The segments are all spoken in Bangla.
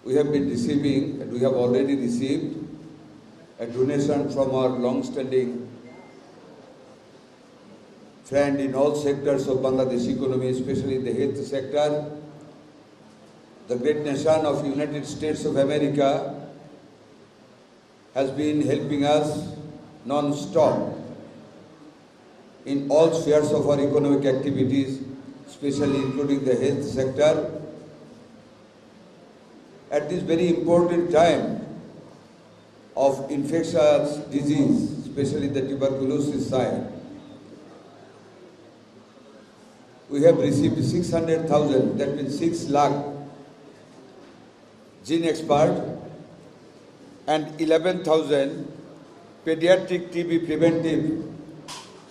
we have been receiving, and we have already received a donation from our long-standing friend in all sectors of Bangladesh economy, especially in the health sector. The great nation of United States of America has been helping us non-stop in all spheres of our economic activities, especially including the health sector. At this very important time of infectious disease, especially the tuberculosis side, we have received 600,000, that means 6 lakh gene expert and 11,000 pediatric TB preventive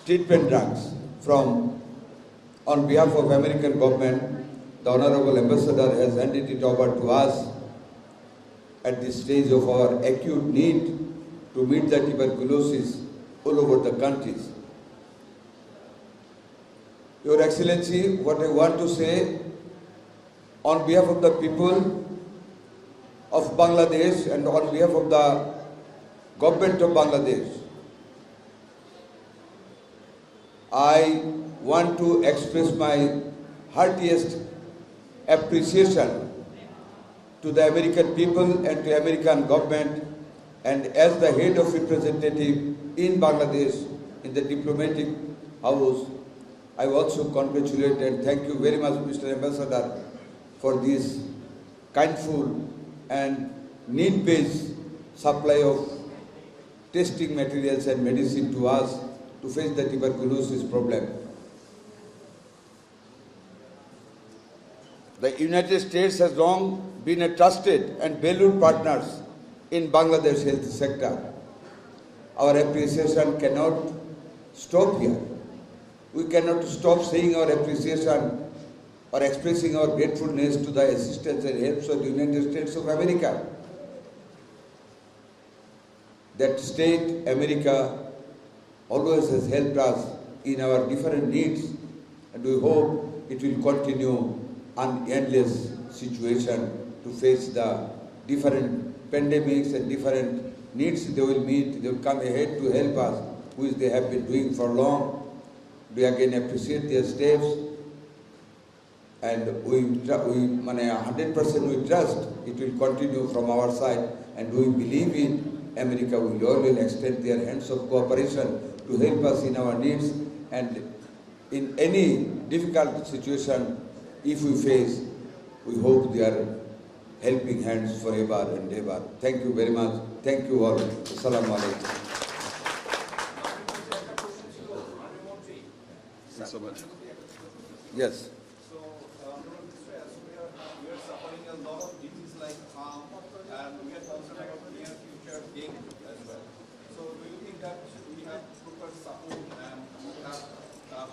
treatment drugs on behalf of American government. The Honorable Ambassador has handed it over to us at this stage of our acute need to meet the tuberculosis all over the countries. Your Excellency, what I want to say on behalf of the people of Bangladesh and on behalf of the government of Bangladesh, I want to express my heartiest appreciation to the American people and to American government, and as the head of representative in Bangladesh in the diplomatic house, I also congratulate and thank you very much, Mr. Ambassador, for this kindful and need-based supply of testing materials and medicine to us to face the tuberculosis problem. The United States has long been a trusted and valued partner in Bangladesh health sector. Our appreciation cannot stop here. We cannot stop saying our appreciation or expressing our gratefulness to the assistance and help of the United States of America. That state, America, always has helped us in our different needs, and we hope it will continue an endless situation to face the different pandemics and different needs they will meet. They will come ahead to help us, which they have been doing for long. We again appreciate their steps, and we 100% we trust it will continue from our side, and we believe in America will always extend their hands of cooperation to help us in our needs, and in any difficult situation if we face, we hope they are helping hands forever and ever. Thank you very much. Thank you all. Assalamu alaikum. Thanks so much. Yes. So, we are suffering a lot of diseases like and we are concerned about the near future dengue as well. So, do you think that we have proper support and we have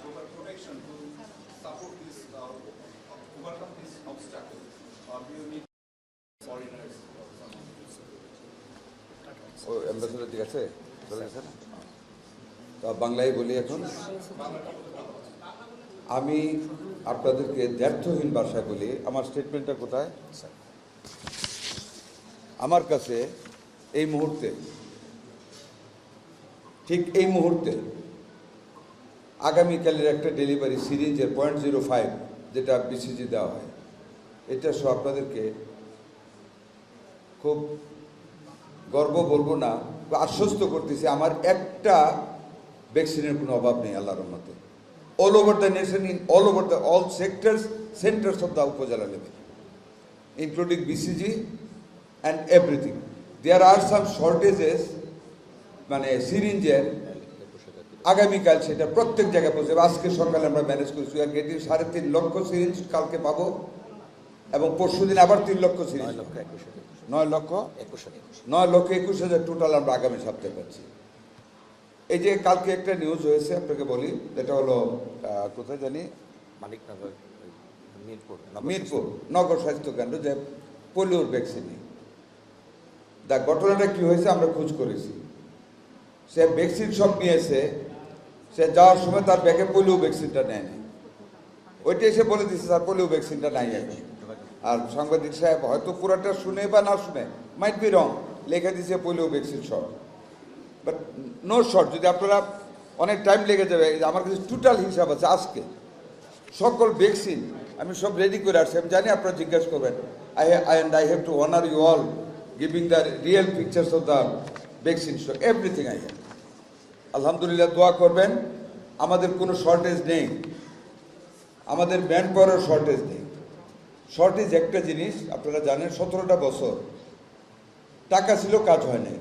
proper protection to support this, overcome these obstacles, or do you need foreigners or someone? Ambassador ঠিক আছে চলে গেছে না তো বাংলায় বলি এখন আমি আপনাদেরকে দ্ব্যর্থহীন ভাষায় বলি আমার স্টেটমেন্টটা কোথায় আমার কাছে এই মুহূর্তে ঠিক এই মুহূর্তে আগামীকালের একটা ডেলিভারি সিরিঞ্জের 0.05 যেটা বিসিজি দেওয়া হয় এটা সব আপনাদেরকে খুব গর্ব বলবো না আশ্বস্ত করতেছি আমার একটা ভ্যাকসিনের কোনো অভাব নেই আল্লাহর রহমতে all over the nation, in all over the all centers of the Upazila level, including BCG and everything. There are some shortages, মানে সিরিঞ্জের আগামীকাল সেটা প্রত্যেক জায়গায় পৌঁছে আজকে সকালে আমরা ম্যানেজ করছি আর গেটিং 3.5 লক্ষ সিরিঞ্জ কালকে পাবো এবং পরশুদিন আবার 3 লক্ষ সিরিঞ্জ 9 লক্ষ 21,000 টোটাল আমরা আগামী সপ্তাহে পাচ্ছি এই যে কালকে একটা নিউজ হয়েছে আপনাকে বলি যেটা হলো কোথায় জানি মানিকনগর মিরপুর নগর স্বাস্থ্য কেন্দ্র যে পোলিওর ভ্যাকসিন নেই দা ঘটনাটা কি হয়েছে আমরা খোঁজ করেছি সে ভ্যাকসিন সব নিয়েছে সে যাওয়ার সময় তার ব্যাগে পোলিও ভ্যাকসিনটা নেয়নি ওইটা এসে বলে দিচ্ছে স্যার পোলিও ভ্যাকসিনটা নাই এখন আর সাংবাদিক সাহেব হয়তো পুরাটা শুনে বা না শুনে, মাইট বি রং, লেখা দিয়েছে polio vaccine shot, but no shot. যদি আপনারা অনেক টাইম লেগে যাবে, আমার কাছে টোটাল হিসাব আছে আজকে সকল ভ্যাকসিন আমি সব রেডি করে আসছি। আমি জানি আপনারা জিজ্ঞাসা করবেন, I have to honour you all giving the real pictures of the vaccine shot, everything I have. আলহামদুলিল্লাহ, দোয়া করবেন। আমাদের কোনো শর্টেজ নেই, আমাদের ম্যান পাওয়ারের শর্টেজ নেই। শর্টেজ একটা জিনিস আপনারা জানেন, 17টা বছর টাকা ছিল, কাজ হয় নাই,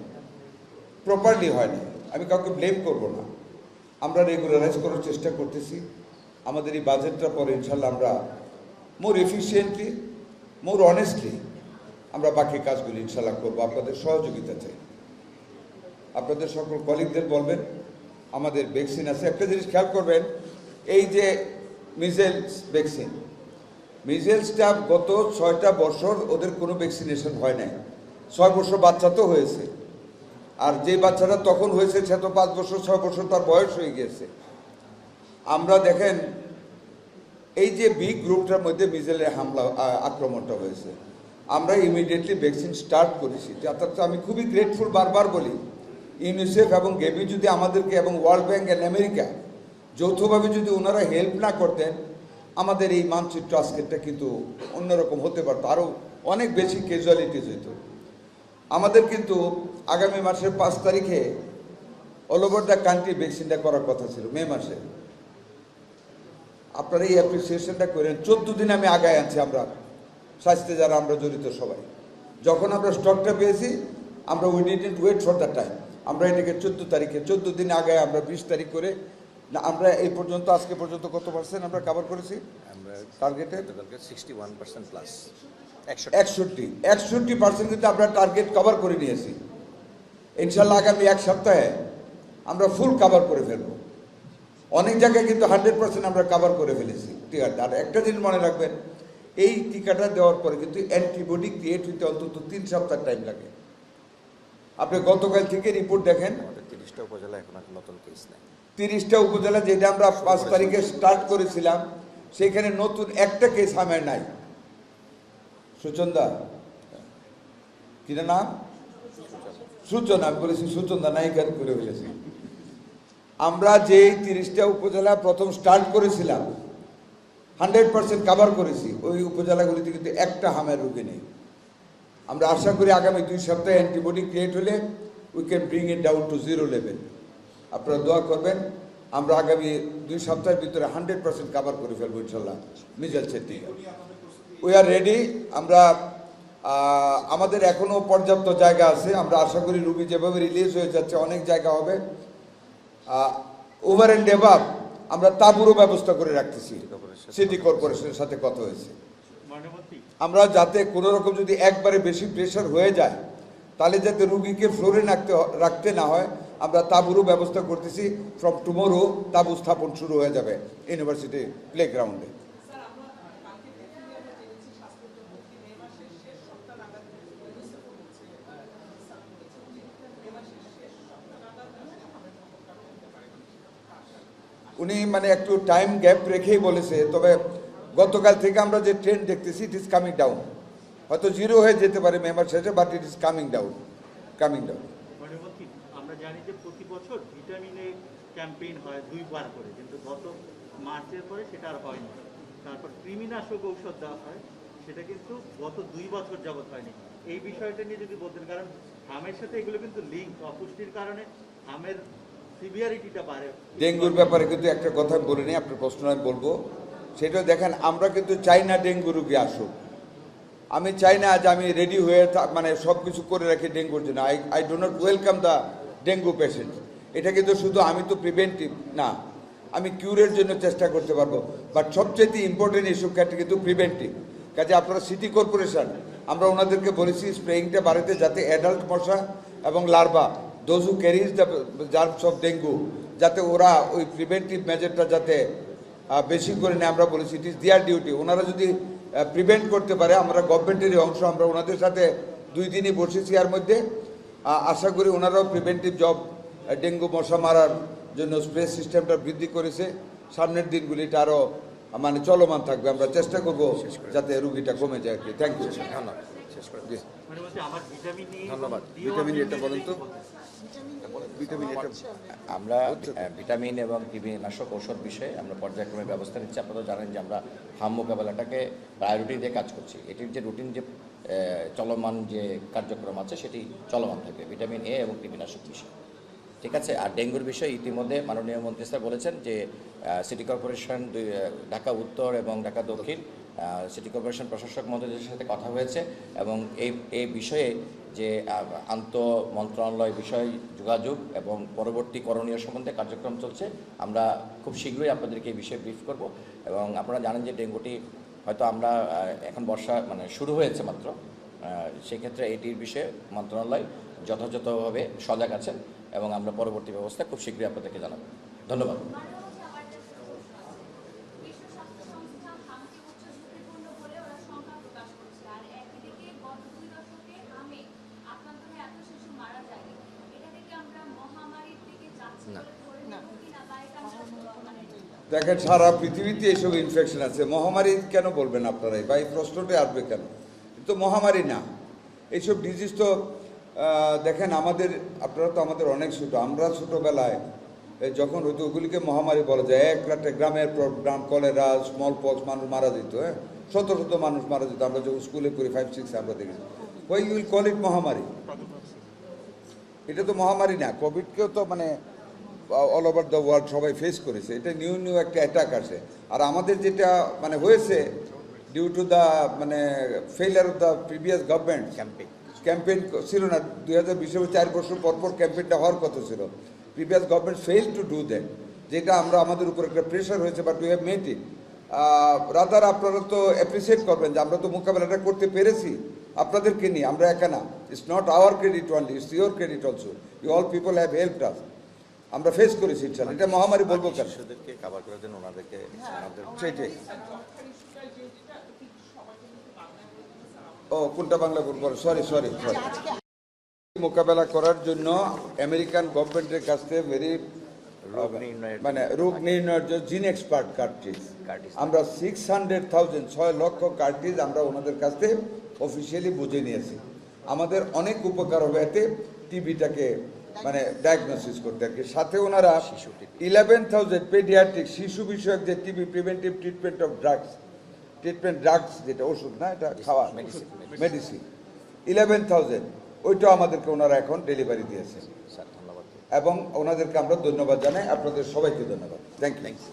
প্রপারলি হয় নাই। আমি কাউকে ব্লেম করব না, আমরা রেগুলারাইজ করার চেষ্টা করতেছি। আমাদের এই বাজেটটা পরে ইনশাল্লাহ আমরা মোর এফিসিয়েন্টলি, মোর অনেস্টলি আমরা বাকি কাজগুলি ইনশাল্লাহ করবো। আপনাদের সহযোগিতা চাই, আপনাদের সকল কলিগদের বলবেন আমাদের ভ্যাকসিন আছে। একটা জিনিস খেয়াল করবেন, এই যে মিজেলস ভ্যাকসিন, মিজেলসটা গত 6টা বছর ওদের কোনো ভ্যাকসিনেশন হয় নাই। 6 বছর বাচ্চা তো হয়েছে, আর যে বাচ্চাটা তখন হয়েছে সে তো 5 বছর 6 বছর তার বয়স হয়ে গিয়েছে। আমরা দেখেন এই যে বি গ্রুপটার মধ্যে মিজেলের আক্রমণটা হয়েছে, আমরা ইমিডিয়েটলি ভ্যাকসিন স্টার্ট করেছি। যাতে আমি খুবই গ্রেটফুল, বারবার বলি, ইউনিসেফ এবং গেবি যদি আমাদেরকে এবং ওয়ার্ল্ড ব্যাংক অ্যান্ড আমেরিকা যৌথভাবে যদি ওনারা হেল্প না করতেন, আমাদের এই মানচিত্র আজকেরটা কিন্তু অন্যরকম হতে পারতো, আরও অনেক বেশি ক্যাজুয়ালিটিস হইত। আমাদের কিন্তু আগামী মাসের 5 তারিখে অল ওভার দ্য কান্ট্রি ভ্যাকসিনটা করার কথা ছিল, মে মাসে। আপনারা এই অ্যাপ্রিসিয়েশনটা করেন। 14 দিন আমি আগায় আনছি, আমরা স্বাস্থ্যে যারা আমরা জড়িত সবাই, যখন আমরা স্টকটা পেয়েছি আমরা we didn't wait for the time, আমরা এটাকে 14 তারিখে 14 দিন আগে আমরা 20 তারিখ করে আমরা এই পর্যন্ত আজকে পর্যন্ত কত পার্সেন্ট আমরা কভার করেছি? আমরা টার্গেটে 61% প্লাস 61% কিন্তু আমরা টার্গেট কভার করে নিয়েছি। ইনশাল্লাহ আগামী 1 সপ্তাহে আমরা ফুল কভার করে ফেলবো। অনেক জায়গায় কিন্তু 100% আমরা কভার করে ফেলেছি টিকাটা। আর একটা জিনিস মনে রাখবেন, এই টিকাটা দেওয়ার পরে কিন্তু অ্যান্টিবডি ক্রিয়েট হইতে অন্তত 3 সপ্তাহ টাইম লাগে। আপনি গতকাল থেকে রিপোর্ট দেখেন, আমাদের 30টা উপজেলা এখন আর নতুন কেস নেই। 30টা উপজেলা যেটা আমরা 5 তারিখে স্টার্ট করেছিলাম, সেখানে নতুন একটা কেস আমার নাই। সুচন্দা, কিনা নাম? সূচনা, আমি বলেছি সুচন্দা নায়িকার করে ফেলেছি। আমরা যেই 30টা উপজেলা প্রথম স্টার্ট করেছিলাম 100% কভার করেছি, ওই উপজেলাগুলিতে কিন্তু একটা হামের রোগী নেই। আমরা আশা করি আগামী 2 সপ্তাহে অ্যান্টিবডি ক্রিয়েট হলে we can bring it down to 0 level. আপনারা দোয়া করবেন, আমরা আগামী 2 সপ্তাহের ভিতরে 100% কভার করে ফেলবো ইনশাল্লাহ মিজেলসের টিকা। We are ready. আমরা আমাদের এখনও পর্যাপ্ত জায়গা আছে। আমরা আশা করি রুগী যেভাবে রিলিজ হয়ে যাচ্ছে অনেক জায়গা হবে। ওভার অ্যান্ড এবাভ আমরা তাঁবুরও ব্যবস্থা করে রাখতেছি। সিটি কর্পোরেশনের সাথে কথা হয়েছে, আমরা যাতে কোনো রকম যদি একবারে বেশি প্রেশার হয়ে যায় তাহলে যাতে রুগীকে ফ্লোরে রাখতে না হয়, আমরা তাঁবুরও ব্যবস্থা করতেছি। ফ্রম টুমোরো তাঁবু স্থাপন শুরু হয়ে যাবে ইউনিভার্সিটি প্লেগ্রাউন্ডে। উনি মানে একটু টাইম গ্যাপ রেখেই বলেছে, তবে গতকাল থেকে আমরা যে ট্রেন্ড দেখতেছি ইট ইজ কামিং ডাউন। হয়তো 0 হয়ে যেতে পারে মে মাস শেষে, but it is coming down. আমরা জানি যে প্রতি বছর ভিটামিনে ক্যাম্পেইন হয় 2 বার করে, কিন্তু গত মার্চের পরে সেটা আর হয়নি। তারপর কৃমিনাশক ঔষধ দেওয়া হয়, সেটা কিন্তু গত 2 বছর যাবত হয়নি। এই বিষয়টা নিয়ে যদি বলতেন, কারণ হামের সাথে এগুলো কিন্তু লিঙ্ক, অপুষ্টির কারণে হামের সিভিয়ারিটিটা বাড়ে। ডেঙ্গুর ব্যাপারে কিন্তু একটা কথা বলে নিই, আপনার প্রশ্ন আমি বলবো, সেটা দেখেন আমরা কিন্তু চাই না ডেঙ্গু রোগী আসুক। আমি চাই না যে আমি রেডি হয়ে মানে সব কিছু করে রাখি ডেঙ্গুর জন্য। I do not welcome the dengue patient. এটা কিন্তু শুধু আমি তো প্রিভেন্টিভ না, আমি কিউরের জন্য চেষ্টা করতে পারবো, বাট সবচেয়ে ইম্পর্টেন্ট ইস্যু ক্ষেত্রে কিন্তু প্রিভেন্টিভ। কাজে আপনারা সিটি কর্পোরেশন, আমরা ওনাদেরকে বলেছি স্প্রেইংটা বাড়িতে, যাতে অ্যাডাল্ট মশা এবং larva, those who carries the germs of dengue, যাতে ওরা ওই প্রিভেন্টিভ মেজারটা যাতে বেশি করে নেয়। আমরা বলেছি ইট ইজ দেয়ার ডিউটি। ওনারা যদি প্রিভেন্ট করতে পারে, আমরা গভর্নমেন্টেরই অংশ, আমরা ওনাদের সাথে 2 দিনই বসেছি। এর মধ্যে আশা করি ওনারাও প্রিভেন্টিভ জব, ডেঙ্গু মশা মারার জন্য স্প্রে সিস্টেমটা বৃদ্ধি করেছে। সামনের দিনগুলিটা আরও মানে চলমান থাকবে। আমরা চেষ্টা করব যাতে রুগীটা কমে যায় আর কি। Thank you. ধন্যবাদ, শেষ করে দিন। মানে বলছে আমার ভিটামিন এ ধন্যবাদ। ভিটামিন এটা বলেন তো। ভিটামিন এটা আমরা ভিটামিন এবং কৃমিনাশক ঔষধ বিষয়ে আমরা পর্যায়ক্রমে ব্যবস্থা নিচ্ছি। আপনারা জানেন যে আমরা হাম মোকাবেলাটাকে প্রায়োরিটি দিয়ে কাজ করছি। এটির যে রুটিন যে চলমান যে কার্যক্রম আছে সেটি চলমান থাকবে, ভিটামিন এ এবং কৃমিনাশক বিষয়। ঠিক আছে। আর ডেঙ্গুর বিষয়ে ইতিমধ্যে মাননীয় মন্ত্রী স্যার বলেছেন যে সিটি কর্পোরেশন ঢাকা উত্তর এবং ঢাকা দক্ষিণ সিটি কর্পোরেশন প্রশাসক মন্ত্রীদের সাথে কথা হয়েছে এবং এই বিষয়ে যে আন্তঃ মন্ত্রণালয় বিষয় যোগাযোগ এবং পরবর্তী করণীয় সম্বন্ধে কার্যক্রম চলছে। আমরা খুব শীঘ্রই আপনাদেরকে এই বিষয়ে ব্রিফ করব এবং আপনারা জানেন যে ডেঙ্গুটি হয়তো আমরা এখন বর্ষা মানে শুরু হয়েছে মাত্র, সেক্ষেত্রে এটির বিষয়ে মন্ত্রণালয় যথাযথভাবে সজাগ আছেন এবং আমরা পরবর্তী ব্যবস্থা খুব শীঘ্রই আপনাদেরকে জানাবো। ধন্যবাদ। বিশ্ব স্বাস্থ্য সংস্থা হামকে উচ্চ ঝুঁকিপূর্ণ বলে ওরা সংখ্যা প্রকাশ করছে। আর একদিকে গত 2 দশকে হামে আক্রান্ত হয়ে এত শিশু মারা যায়, এটা থেকে আমরা মহামারীর দিকে যাচ্ছি বলে ধরে নেব কিনা, বা এটা আমরা মানে দেখেন সারা পৃথিবীতে এইসব ইনফেকশন আছে, মহামারী কেন বলবেন আপনারাই বা এই প্রশ্নটা আসবে কেন? কিন্তু মহামারী না, এইসব ডিজিজ তো দেখেন আমাদের, আপনারা তো আমাদের অনেক ছোট, আমরা ছোটোবেলায় যখন হয়তো ওগুলিকে মহামারী বলা যায়, এক রাতে গ্রামের পর গ্রাম কলেরা স্মল পক্স মানুষ মারা যেত, হ্যাঁ শত শত মানুষ মারা যেত, আমরা যখন স্কুলে করি 5-6 আমরা দেখেছি। ওই উইল কল ইট মহামারী, এটা তো মহামারী না। কোভিডকেও তো মানে অল ওভার দ্য ওয়ার্ল্ড সবাই ফেস করেছে, এটা নিউ একটা অ্যাটাক আসে। আর আমাদের যেটা মানে হয়েছে ডিউ টু দ্য মানে failure of the previous government, campaign ছিল না 2020 4 বছর পর ক্যাম্পেইনটা হওয়ার কথা ছিল। Previous government fail to do that, যেটা আমরা আমাদের উপর একটা প্রেশার হয়েছে, but we have made it. Rather আপনারা তো অ্যাপ্রিসিয়েট করবেন যে আমরা তো মোকাবেলাটা করতে পেরেছি আপনাদেরকে নিয়ে, আমরা একা না। It's not our credit only, it's your credit also, you all people have helped us. আমরা ফেস করেছি ইনশাআল্লাহ, এটা মহামারী বলবো কেন? শিশুদেরকে খাবার করে দেন, ওনাদেরকে সেইটাই। ও কোনটা বাংলা বলবো, সরি মোকাবেলা করার জন্য আমেরিকান গভর্নমেন্টের কাছ থেকে ভেরি রোগ নির্ণয়ের মানে রোগ নির্ণয়ের জন্য জিন এক্সপার্ট কার্ট্রিজ আমরা 600,000 6 লক্ষ কার্ট্রিজ আমরা ওনাদের কাছ থেকে অফিসিয়ালি বুঝে নিয়েছি। আমাদের অনেক উপকার হবে এতে টিবিটাকে মানে ডায়াগনোসিস করতে আর কি। সাথে ওনারা 11,000 পেডিয়াট্রিক শিশু বিষয়ক যে টিবি প্রিভেন্টিভ ট্রিটমেন্ট ড্রাগস যেটা ওষুধ না, এটা খাওয়া মেডিসিন 11,000, ওইটাও আমাদেরকে ওনারা এখন ডেলিভারি দিয়েছে স্যার ধন্যবাদ। এবং ওনাদেরকে আমরা ধন্যবাদ জানাই। আপনাদের সবাইকে ধন্যবাদ। Thank you.